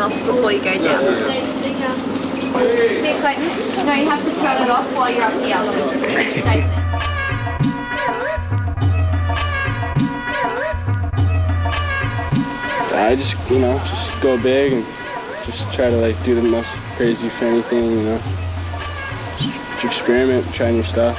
off before you go down. Here, Clayton. No, you have to turn it off while you're up here. I just, just go big and just try to like do the most crazy funny thing, just experiment, try new stuff.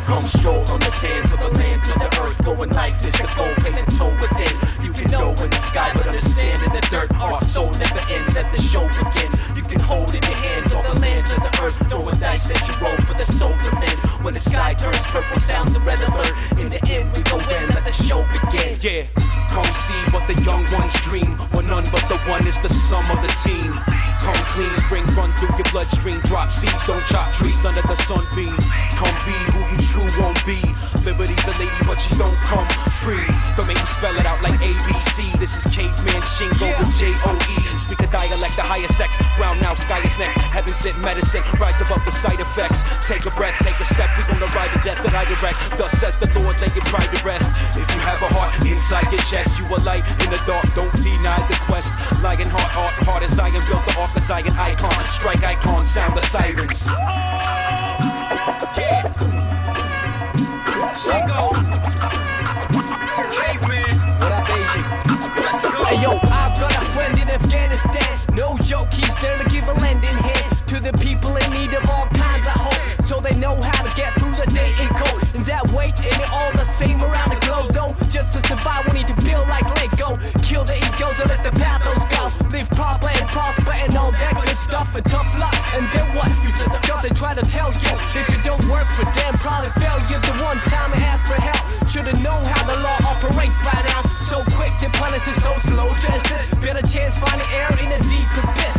Come stroll on the sands of the lands of the earth, going life is the goal, pain and toe within. You can know in the sky, but understand in the dirt. Our soul never ends, let the show begin. You can hold in your hands all the lands of the earth, throwing dice that you roll for the souls of men. When the sky turns purple, sound the red alert. In the end, we go in, let the show begin. Yeah, come see what the young ones dream. Well, none but the one is the sum of the team. Come clean, spring run through your bloodstream. Drop seeds, don't chop trees under the sunbeams. Come be who you true won't be. Liberty's a lady, but she don't come free. Don't make me spell it out like A.v.c. This is caveman Shingo with J.o.e. Speak a dialect, the higher sex. Ground now, sky is next. Heaven sent medicine, rise above the side effects. Take a breath, take a step. We gonna ride to death that I direct. Thus says the Lord, lay your pride to rest. If you have a heart inside your chest, you are light in the dark. Don't deny the quest. Lion heart, hard as iron, built the ark as Zion icon. Strike icon, sound the sirens. Shingo, caveman. What up, Asian? Hey yo, I've got a friend in Afghanistan. No joke, he's there to give a lending hand to the people in need of all kinds of hope, so they know how to get through the day and go. And that weight ain't it all the same around the globe though? Just to survive we need to build like Lego. Kill the egos and let the pathos go. Live proper and prosper and all that good stuff. And tough luck, and then what? You said the stuff they try to tell you. If you don't work for them, probably fail you the one time and ask for help. Should've known how the law operates by now. So quick to punish it, so slow to insist. Better chance finding air in a deep abyss.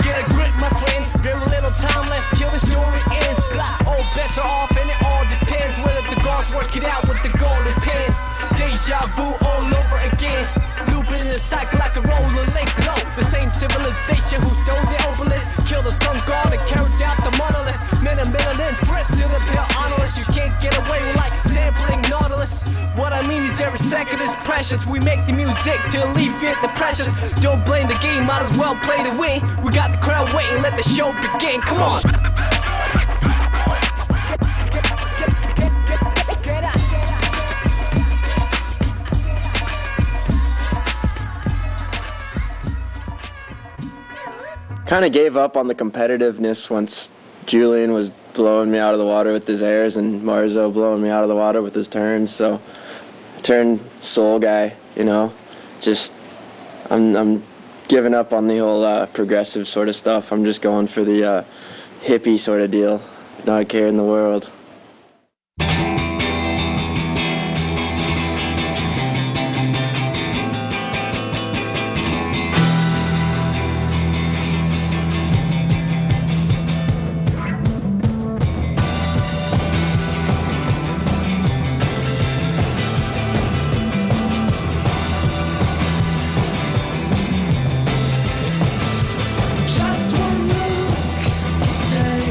Get a grip, my friend. Very little time left till the story ends. All bets are off and it all depends whether the gods work it out with the golden pens. Deja vu all over again. Looping in a cycle like a roller link low. The same civilization who stole the obelisk, killed the sun god and carried out the monolith. Men and melanin fresh to the pale honorless. You can't get away with like sampling Nautilus. What I mean is every second is precious. We make the music to alleviate the pressures. Don't blame the game, might as well play to win. We got the crowd waiting, let the show begin. Come on. Kind of gave up on the competitiveness once Julian was blowing me out of the water with his airs and Marzo blowing me out of the water with his turns. So I turned soul guy, just I'm giving up on the whole progressive sort of stuff. I'm just going for the hippie sort of deal, not caring the world. Just one look to say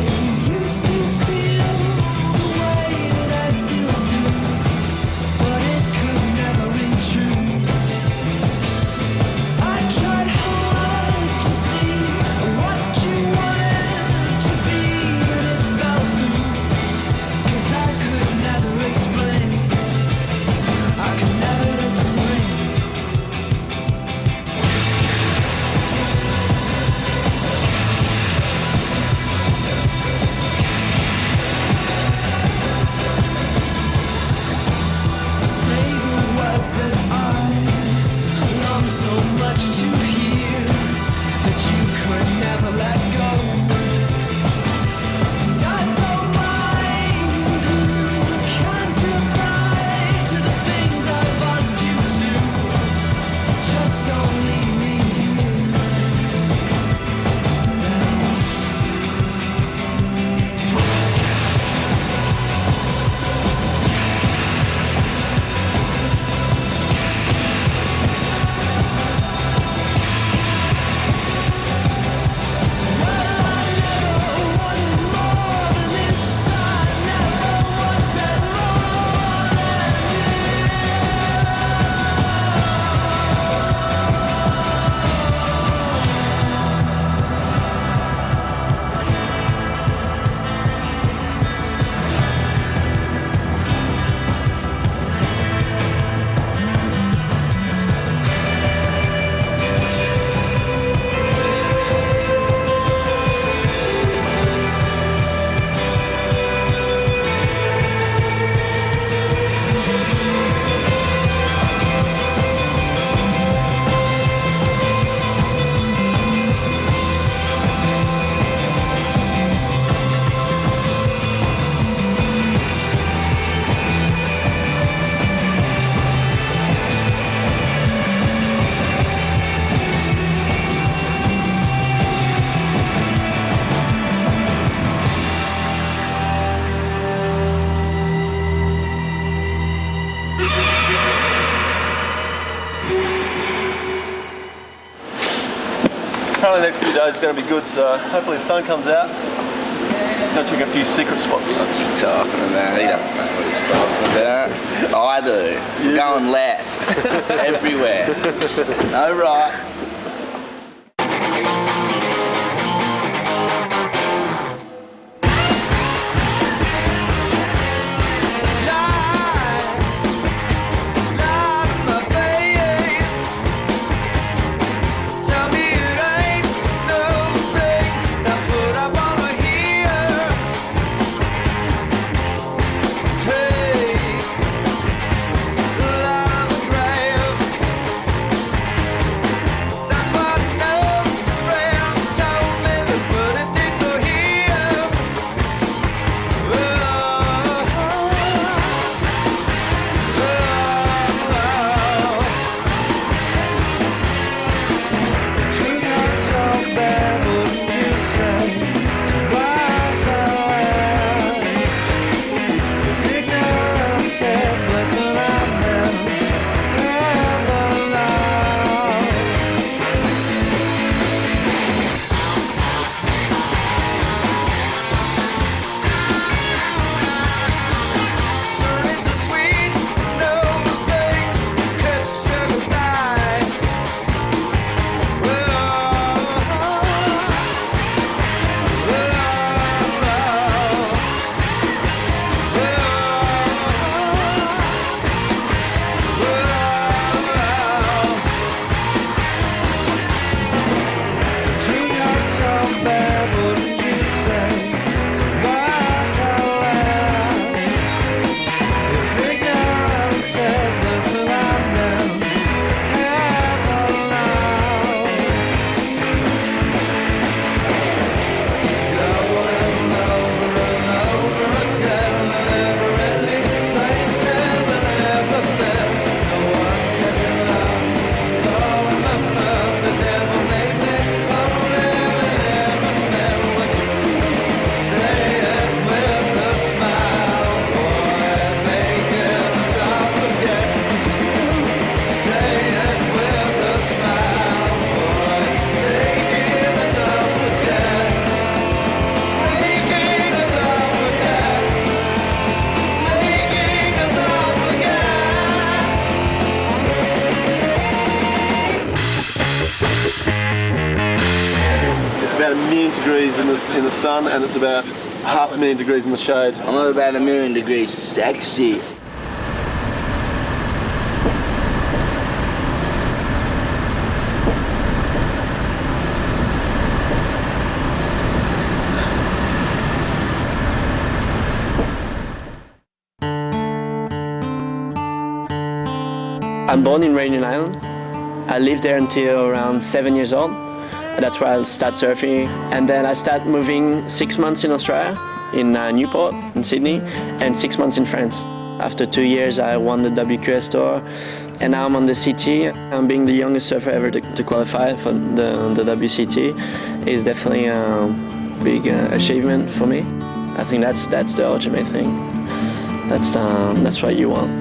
you still feel day's going to be good, so hopefully the sun comes out. Go check a few secret spots. What's he talking about? He doesn't know what he's talking about. I do. We're going left. Everywhere. No rights. About 1,000,000 degrees in the sun, and it's about 500,000 degrees in the shade. I'm about 1,000,000 degrees sexy. I'm born in Reunion Island. I lived there until around 7 years old. That's where I started surfing. And then I started moving 6 months in Australia, in Newport, in Sydney, and 6 months in France. After 2 years, I won the WQS Tour, and now I'm on the CT. I'm being the youngest surfer ever to qualify for the WCT. Is definitely a big achievement for me. I think that's the ultimate thing. That's what you want.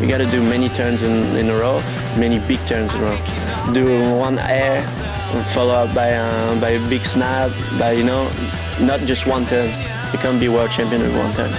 You got to do many turns in a row, many big turns in a row. Do one air, follow up by a big snap, by not just one turn. You can't be world champion in one turn.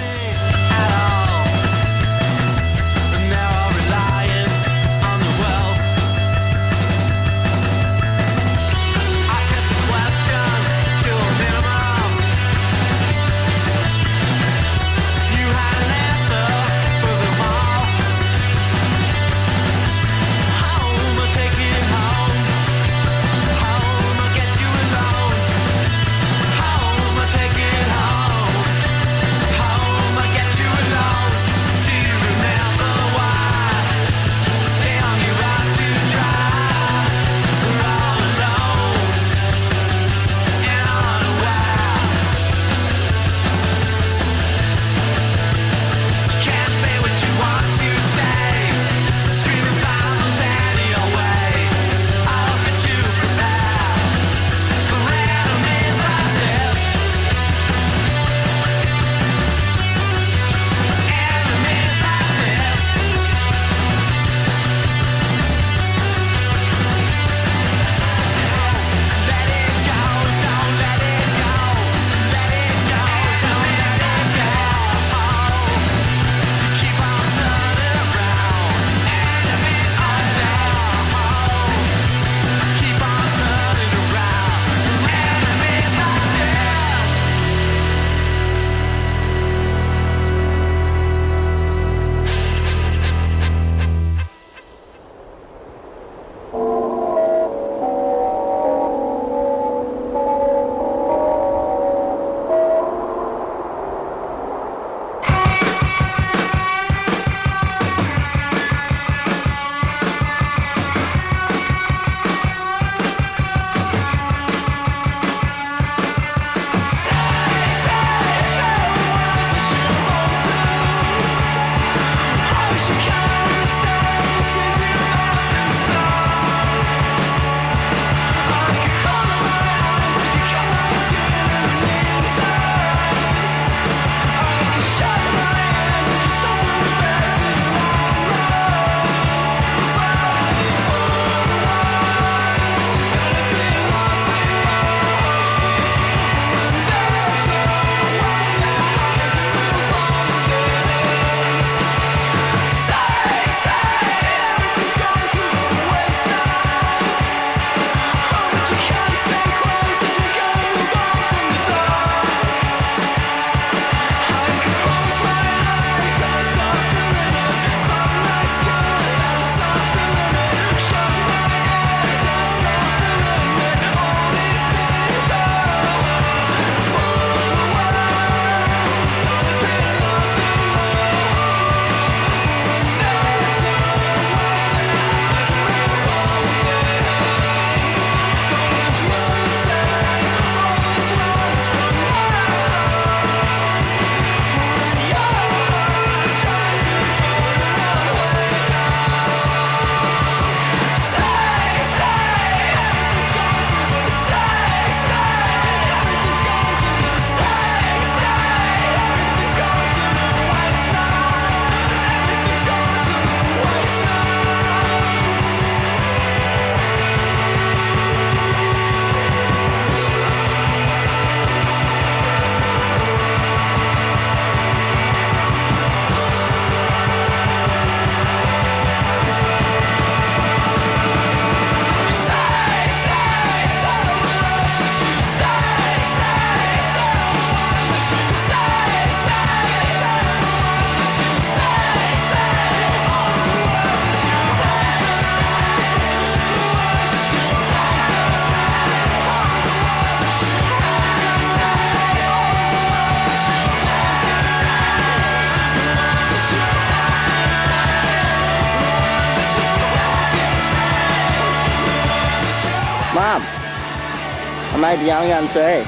Mom, I made the young gun too.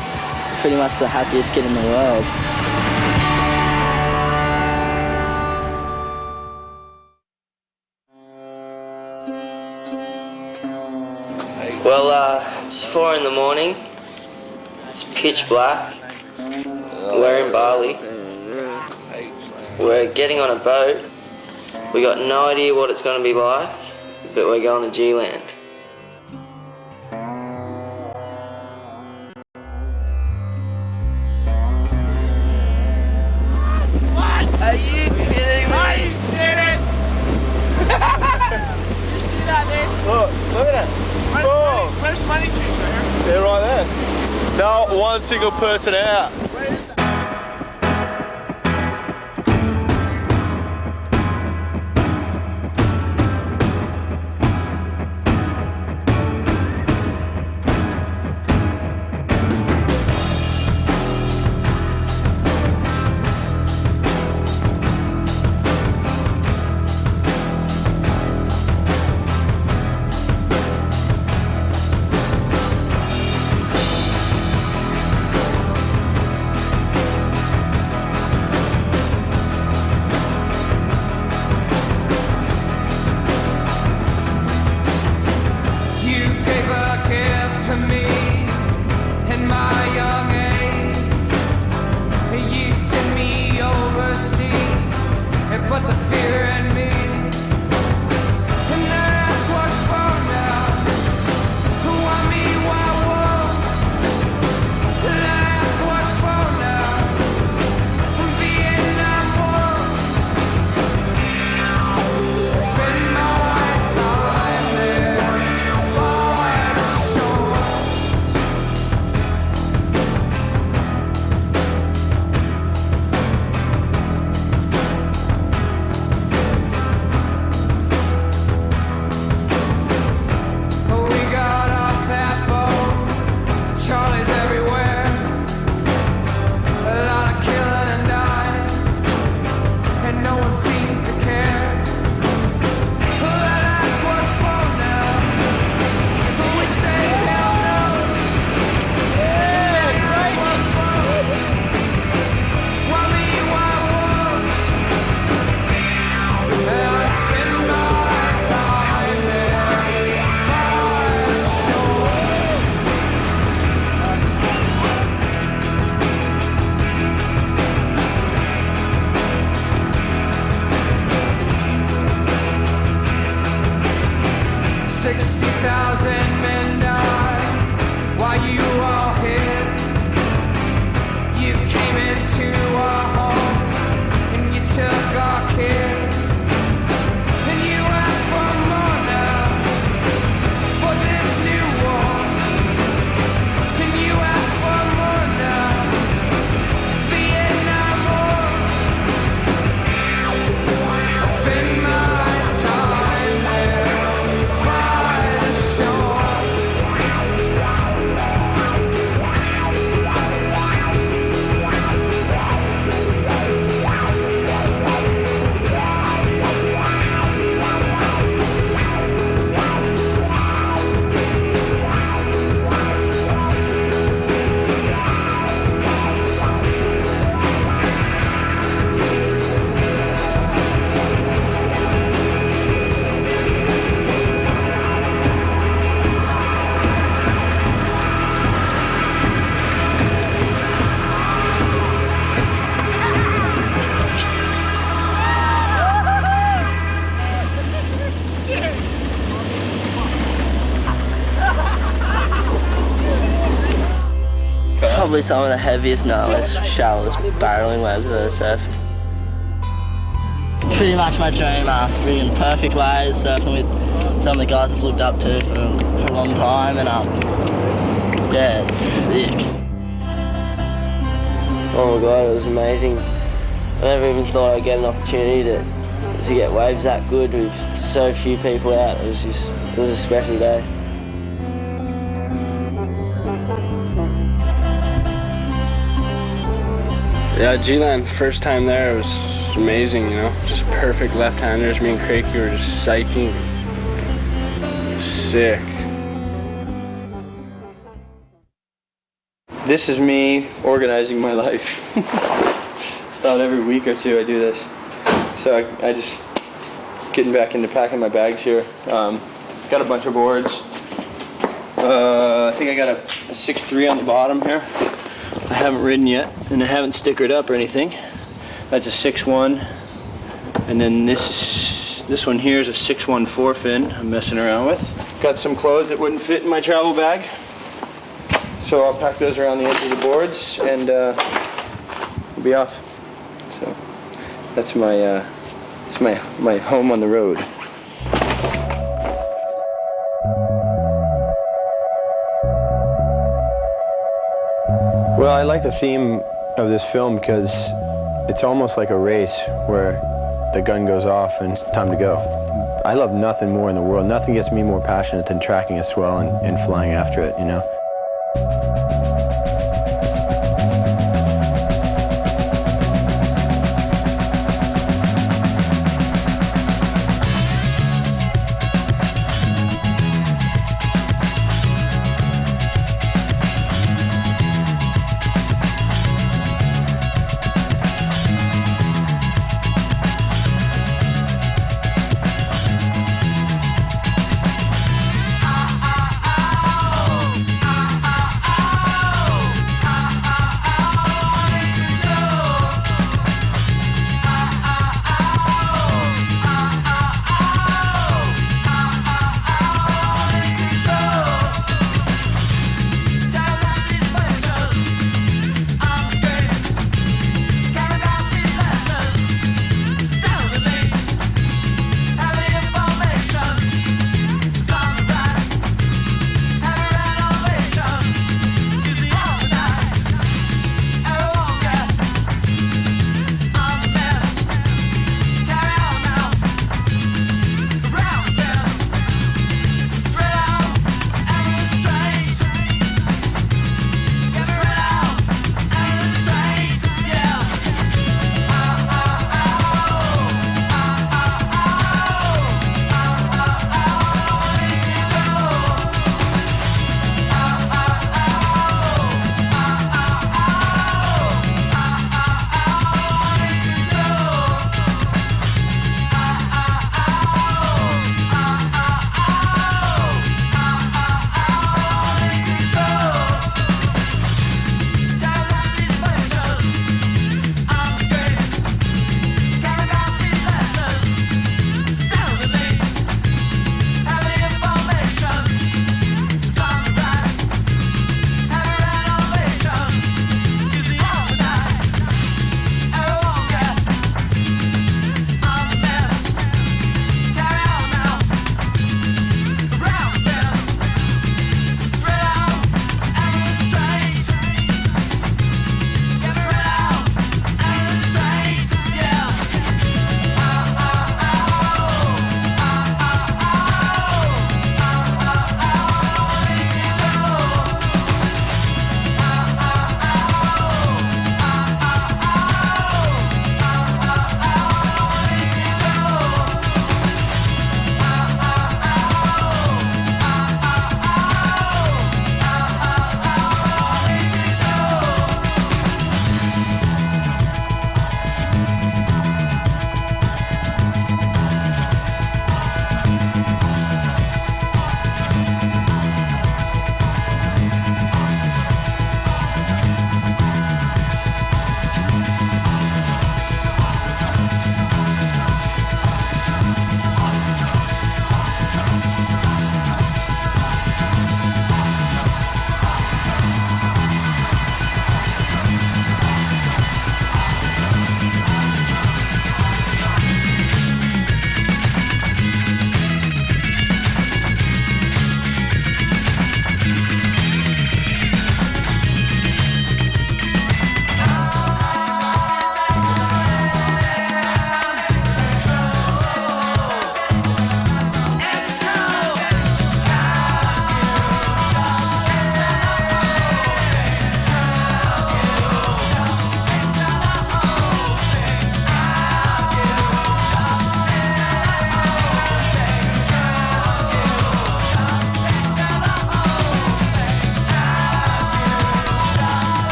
Pretty much the happiest kid in the world. Well, it's 4 in the morning. It's pitch black. We're in Bali. We're getting on a boat. We got no idea what it's going to be like, but we're going to G-Land. What? Are you kidding me? You did it! You see that, dude? Look at it. Oh. Where's money trees right here? They're right there. Not one single person out. Where is that? Probably some of the heaviest, gnarliest, shallowest, barreling waves I've ever surfed. Pretty much my dream, being perfect waves, surfing with some of the guys I've looked up to for a long time, and yeah, it's sick. Oh my god, it was amazing. I never even thought I'd get an opportunity to get waves that good with so few people out. It was a special day. Yeah, G-Land, first time there, it was amazing, you know, just perfect left-handers. Me and Craig were just psyching. Sick. This is me organizing my life. About every week or two I do this. So I just getting back into packing my bags here. Got a bunch of boards. I think I got a 6.3 on the bottom here. I haven't ridden yet, and I haven't stickered up or anything. That's a 6.1, and then this one here is a 6.14 fin I'm messing around with. Got some clothes that wouldn't fit in my travel bag, so I'll pack those around the edge of the boards and we'll be off. So that's my my home on the road. Well, I like the theme of this film because it's almost like a race where the gun goes off and it's time to go. I love nothing more in the world. Nothing gets me more passionate than tracking a swell and flying after it, you know?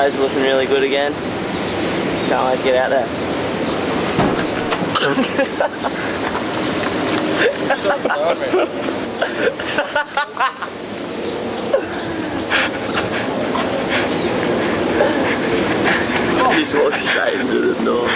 waves are looking really good again. Can't wait to get out there. He just walks straight into the door.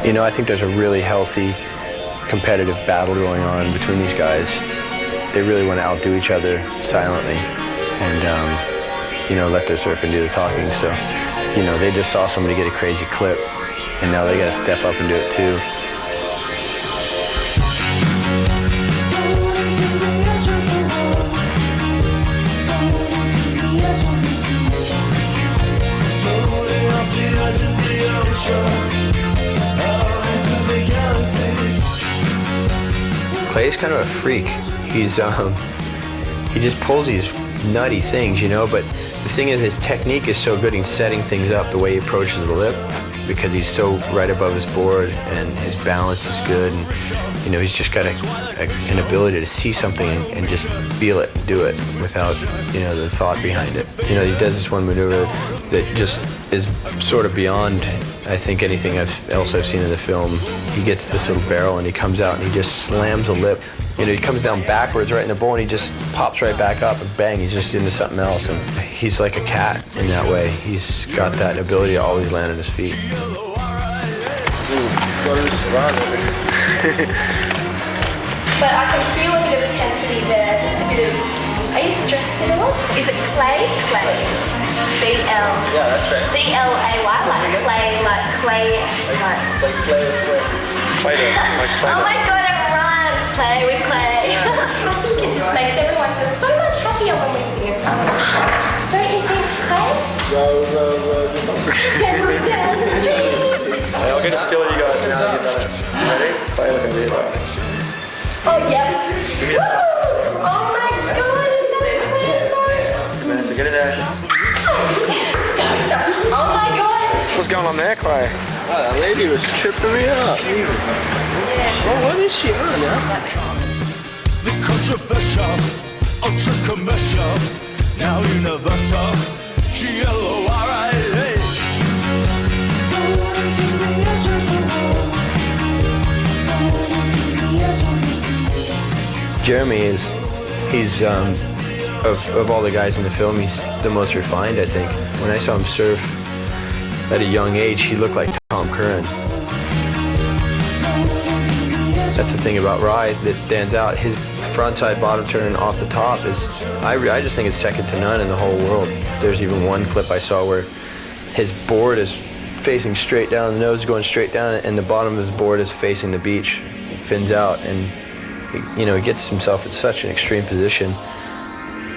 You know, I think there's a really healthy competitive battle going on between these guys. They really want to outdo each other silently and, you know, let their surfing do the talking. So you know, they just saw somebody get a crazy clip, and now they got to step up and do it too. Clay's kind of a freak. He's he just pulls these nutty things, you know, but the thing is his technique is so good in setting things up, the way he approaches the lip, because he's so right above his board and his balance is good, and you know, he's just got an ability to see something and just feel it, do it without, you know, the thought behind it. You know, he does this one maneuver that just is sort of beyond, I think, anything else I've seen in the film. He gets this little barrel and he comes out and he just slams a lip. You know, he comes down backwards right in the bowl and he just pops right back up and bang, he's just into something else. And he's like a cat in that way. He's got that ability to always land on his feet. But I can feel a bit of intensity there, just a bit of... Are you stressed at all? Is it clay? Clay. C-L... Yeah, that's right. C-L-A-Y, like clay, like clay, like... Like clay with clay. Oh my god, it rhymes! Play with clay. I think it just makes everyone feel so much happier when we sing a song. Don't you think, Clay? Gently down the street. I'll get a still you guys now that you've done it. You ready? Play like a video. Oh, yep. Oh my god, is that Good man, so get it out. Stop. Oh my god. What's going on there, Clay? Oh, that lady was tripping me up. Well, what is she on now? The controversial, ultra commercial, now universal, G-L-O-R-I-A. Jeremy he's of all the guys in the film, he's the most refined, I think. When I saw him surf at a young age, he looked like Tom Curran. That's the thing about Rye that stands out. His frontside bottom turn off the top is, I just think it's second to none in the whole world. There's even one clip I saw where his board is facing straight down, the nose is going straight down, and the bottom of his board is facing the beach. It fins out, and you know, he gets himself in such an extreme position.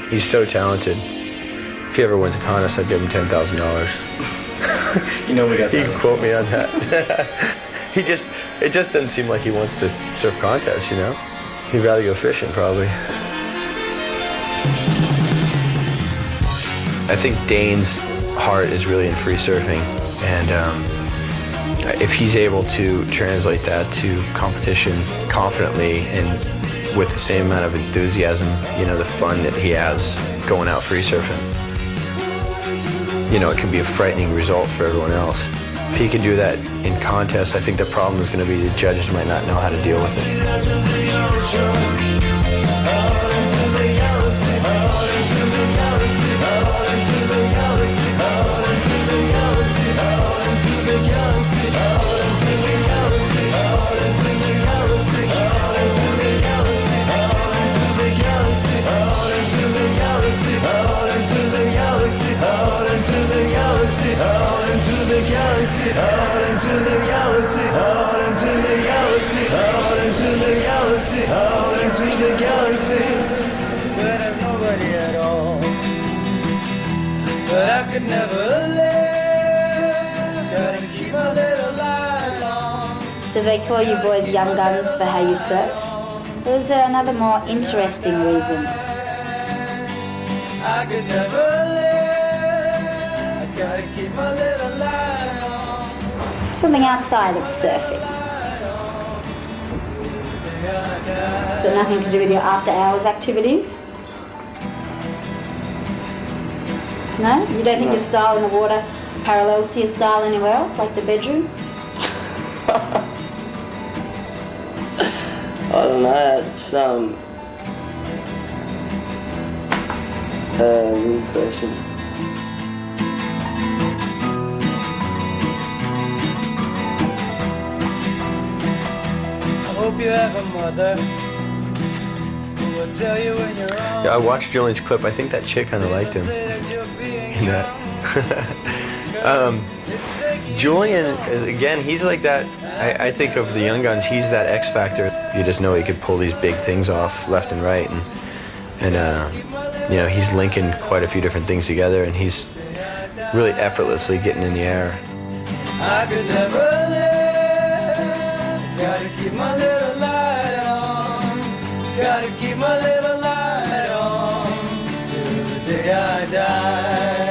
He's so talented. If he ever wins a contest, I'd give him $10,000. You know we got that. You can quote me on that. It just doesn't seem like he wants to surf contests, you know? He'd rather go fishing, probably. I think Dane's heart is really in free surfing, and if he's able to translate that to competition confidently and with the same amount of enthusiasm, you know, the fun that he has going out free surfing, you know, it can be a frightening result for everyone else. If he can do that in contests, I think the problem is going to be the judges might not know how to deal with it. But I'm nobody at all. But I could never live. Gotta keep my little light on. So they call you boys young guns for how you surf? Or is there another more interesting reason? I could never live. Gotta keep my little light on. Something outside of surfing. It's got nothing to do with your after-hours activities? No? You don't think your style in the water parallels to your style anywhere else, like the bedroom? I don't know, it's good question. I hope you have a mother who will tell you when you're wrong. Yeah, I watched Julian's clip. I think that chick kind of liked him in that. Julian is, again, he's like that. I think of the young guns, he's that X factor. You just know he could pull these big things off left and right, and you know, he's linking quite a few different things together, and he's really effortlessly getting in the air. I could never live. Gotta keep my little light on. Gotta keep my little light on till the day I die.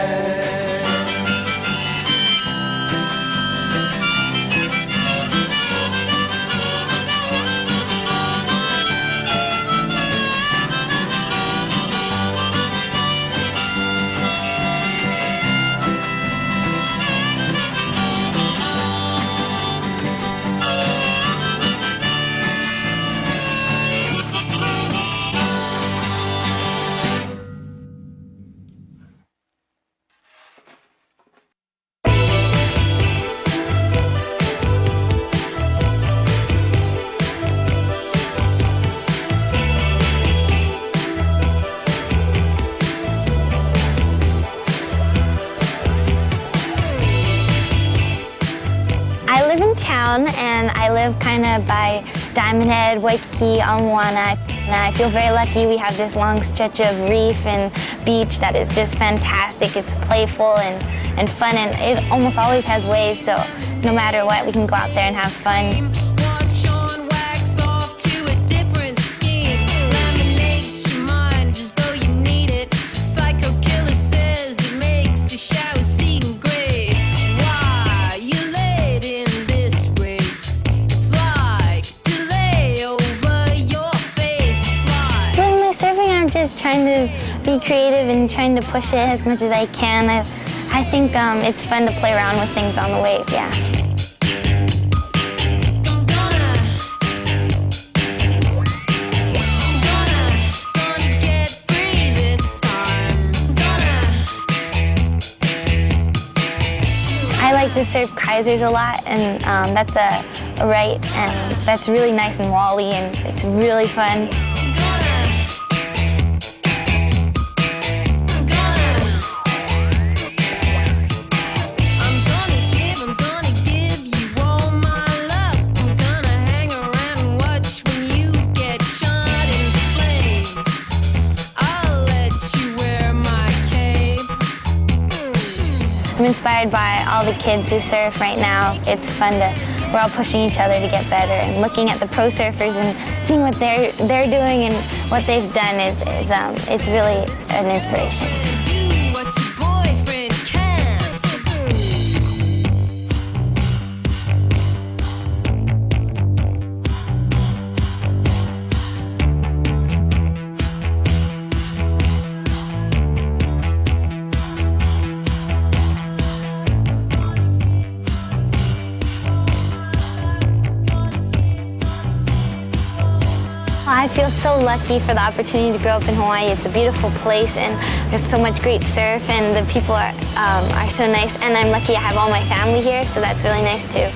I live in town, and I live kind of by Diamond Head, Waikiki, Ala. And I feel very lucky. We have this long stretch of reef and beach that is just fantastic. It's playful and fun, and it almost always has waves, so no matter what, we can go out there and have fun. Just trying to be creative and trying to push it as much as I can. I think it's fun to play around with things on the wave, yeah. I like to surf Kaisers a lot, and that's a right, and that's really nice and wally, and it's really fun. I'm inspired by all the kids who surf right now. It's fun we're all pushing each other to get better, and looking at the pro surfers and seeing what they're doing and what they've done it's really an inspiration. I feel so lucky for the opportunity to grow up in Hawaii. It's a beautiful place, and there's so much great surf, and the people are so nice. And I'm lucky I have all my family here, so that's really nice too.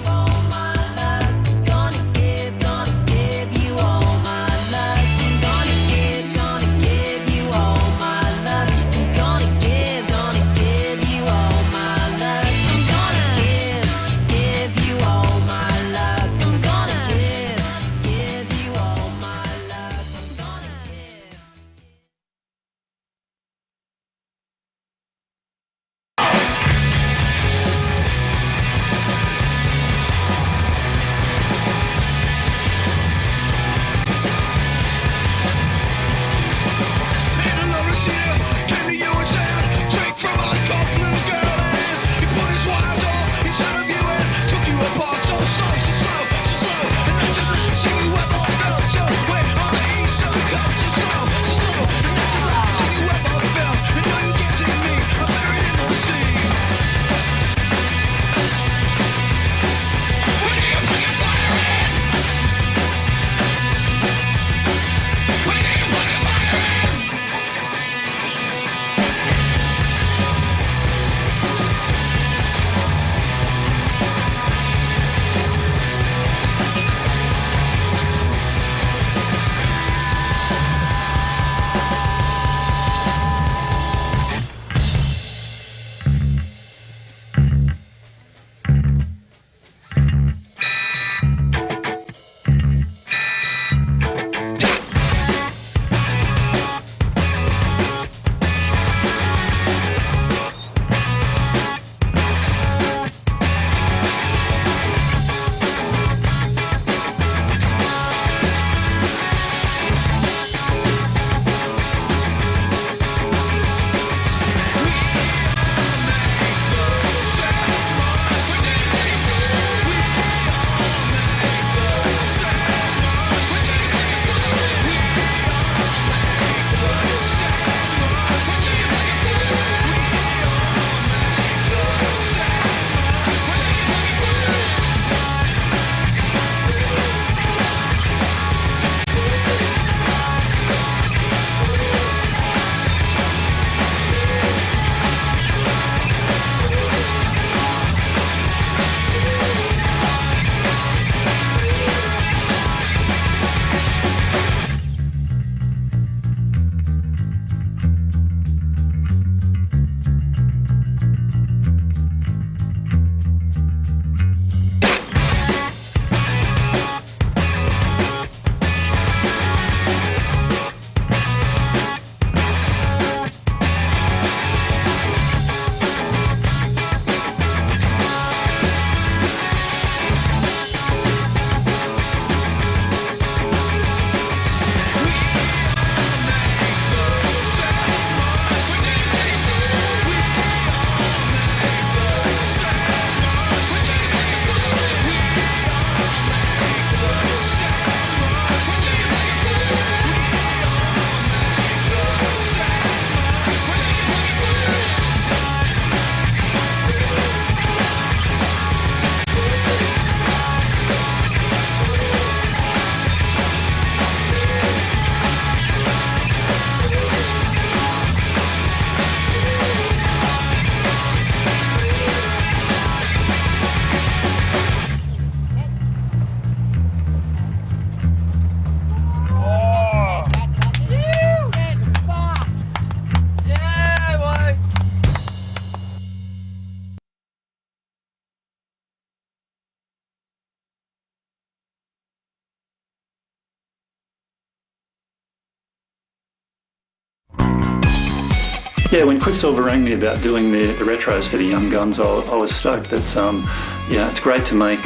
Yeah, when Quicksilver rang me about doing the retros for the young guns, I was stoked. It's great to make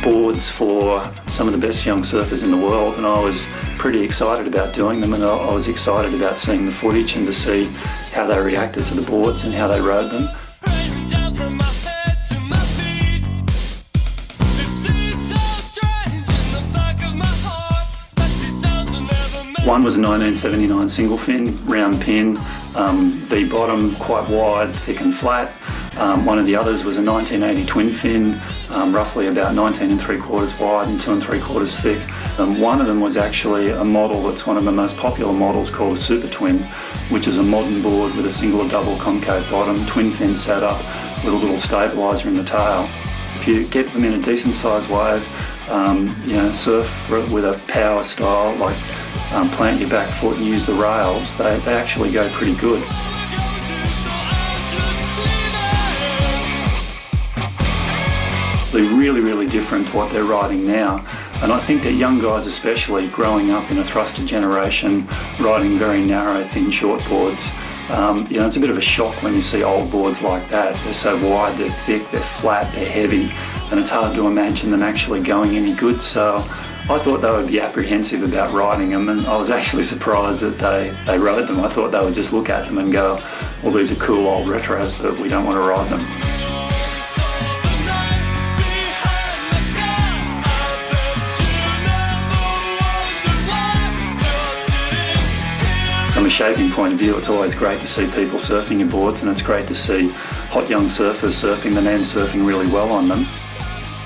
boards for some of the best young surfers in the world, and I was pretty excited about doing them, and I was excited about seeing the footage and to see how they reacted to the boards and how they rode them. One was a 1979 single fin, round pin, V-bottom, quite wide, thick and flat. One of the others was a 1980 twin fin, roughly about 19 3/4 wide and 2 3/4 thick. One of them was actually a model that's one of the most popular models called a super twin, which is a modern board with a single or double concave bottom, twin fin setup with a little stabiliser in the tail. If you get them in a decent sized wave, surf with a power style, like plant your back foot and use the rails, they actually go pretty good. They're really, really different to what they're riding now. And I think that young guys especially, growing up in a thruster generation, riding very narrow, thin, short boards, it's a bit of a shock when you see old boards like that. They're so wide, they're thick, they're flat, they're heavy, and it's hard to imagine them actually going any good. So I thought they would be apprehensive about riding them, and I was actually surprised that they rode them. I thought they would just look at them and go, well, these are cool old retros, but we don't want to ride them. From a shaping point of view, it's always great to see people surfing your boards, and it's great to see hot young surfers surfing them and surfing really well on them.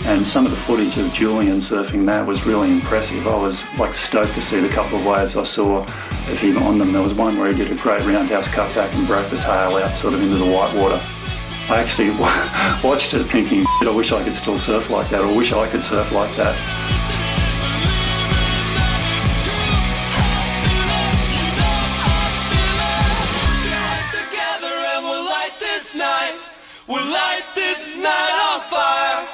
And some of the footage of Julian surfing that was really impressive. I was stoked to see the couple of waves I saw of him on them. There was one where he did a great roundhouse cutback and broke the tail out sort of into the white water. I actually watched it thinking, I wish I could still surf like that, or wish I could surf like that. We'll light this night on fire.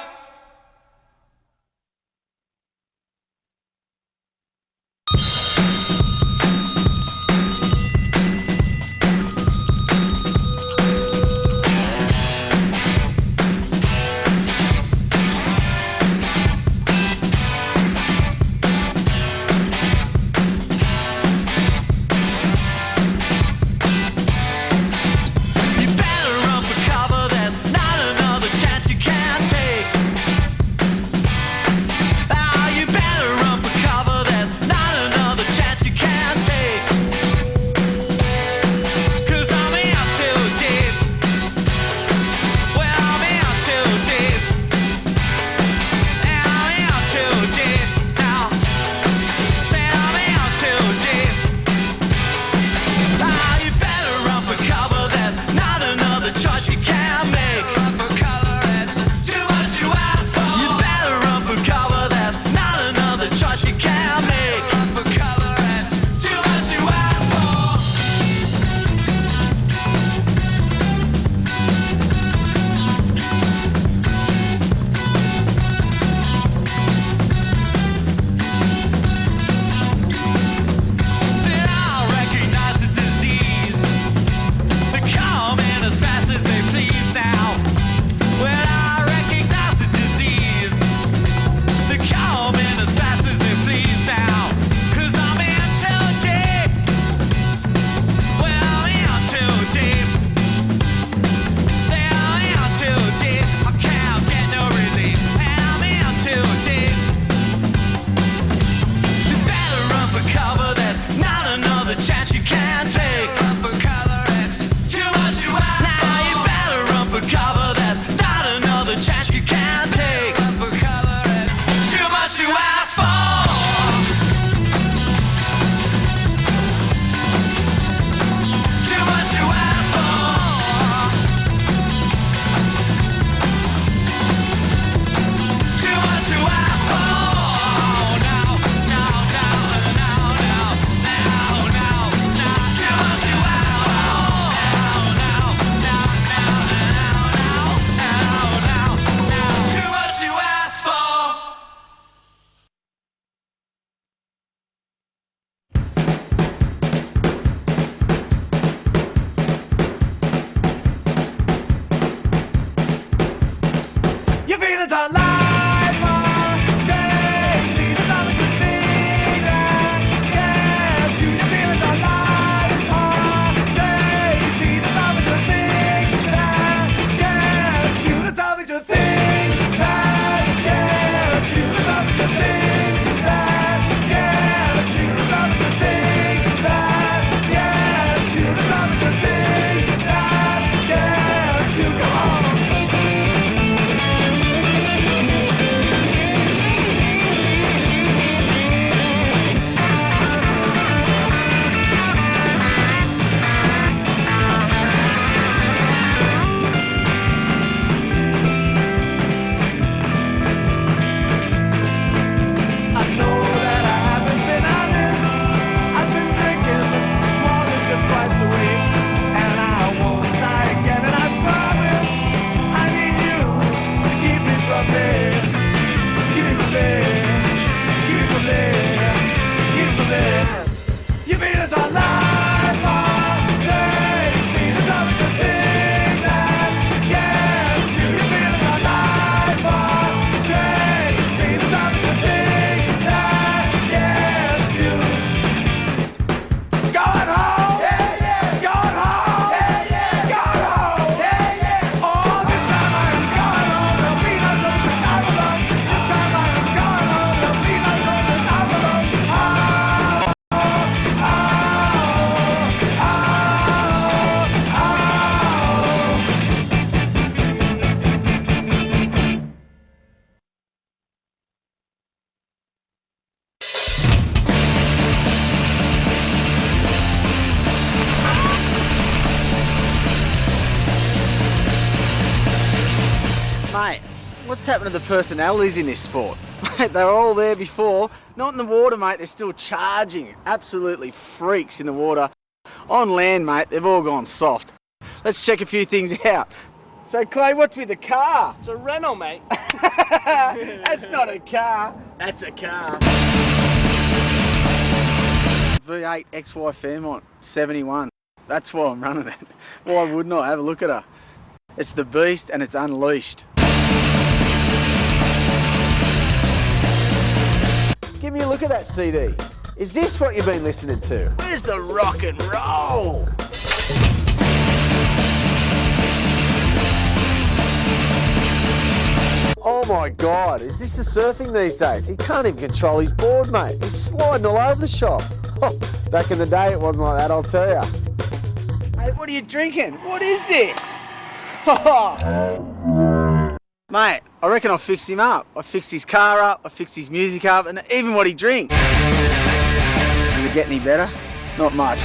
You better run for cover, there's not another chance you happened to the personalities in this sport? Mate, they were all there before. Not in the water, mate. They're still charging. Absolutely freaks in the water. On land, mate, they've all gone soft. Let's check a few things out. So, Clay, what's with the car? It's a Renault, mate. That's not a car. That's a car. V8 XY Fairmont 71. That's why I'm running it. Why wouldn't I? Have a look at her. It's the beast and it's unleashed. Give me a look at that CD. Is this what you've been listening to? Where's the rock and roll? Oh my God, is this the surfing these days? He can't even control his board, mate. He's sliding all over the shop. Oh, back in the day, it wasn't like that, I'll tell you. Mate, what are you drinking? What is this? Mate, I reckon I fixed him up. I fixed his car up, I fixed his music up, and even what he drinks. Does it get any better? Not much.